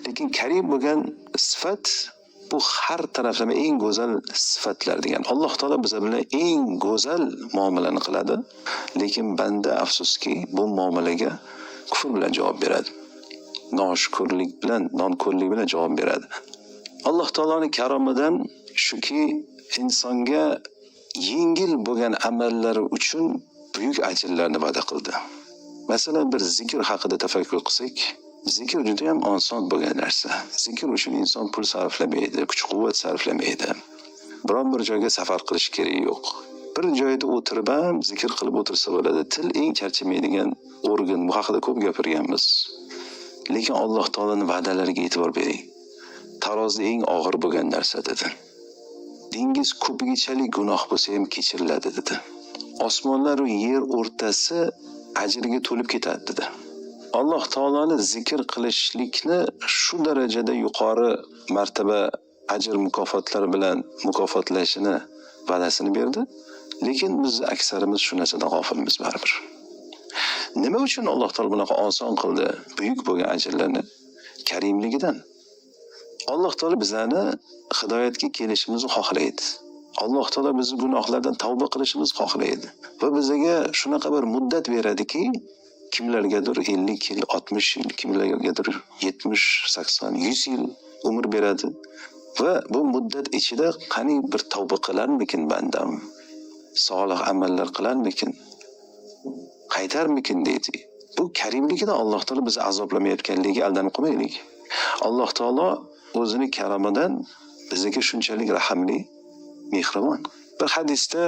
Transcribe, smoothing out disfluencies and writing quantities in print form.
Lekin karim bo'lgan sifat bu har taraflama eng go'zal sifatlar degan. Alloh taolo biz bilan eng go'zal muomalani qiladi, lekin banda afsuski bu muomalaga kufr bilan javob beradi. Noshukrlik bilan, nonko'rlik bilan javob beradi. Alloh taoloning karomidan shuki, insonga yengil bo'lgan amallari uchun buyuk ajrlarni va'da qildi. Masalan, bir zikr haqida tafakkur qilsak, zikr juda ham oson bo'lgan narsa. Zikr uchun inson pul sarflamaydi, kuch-quvvat sarflamaydi. Biron bir joyga safar qilish kerak yo'q. Bir joyda o'tirib ham zikr qilib o'tirsa bo'ladi. Til eng charchamaydigan organ. Bu haqida ko'p gapirganmiz. Lekin Alloh taolaning va'dalariga e'tibor bering. Tarozda eng og'ir bo'lgan narsa dedi. Dengiz ko'pigichalik gunoh bo'lsa ham kechiriladi dedi. Osmonlar va yer o'rtasi ajriga to'lib ketadi dedi. Alloh taoloni zikr qilishlikni shu darajada yuqori martaba ajr mukofotlari bilan mukofotlashini va'dasini berdi. Lekin biz aksarimiz shu narsadan g'ofilmiz baribir. Nima uchun Alloh taolo bunaqa oson qildi buyuk bo'lgan ajrlarni? Karimligidan. Alloh taolo bizani hidoyatga kelishimizni xohlaydi. Alloh taolo bizni gunohlardan tavba qilishimizni xohlaydi va bizga shunaqa bir muddat beradiki, kimlargadir 50 yil, 60 yil, kimlargadir 70, 80, 100 yil umr beradi va bu muddat ichida qani bir tavba qilarmikin bandam? Solih amallar qilarmikin? Qaytarmikin deydi. Bu karimligidan Alloh taolo bizni azoblamayotganligiga aldanib qolmaylik. Alloh taolo o'zining karomidan bizga shunchalik rahmli, mehribon. Bir hadisda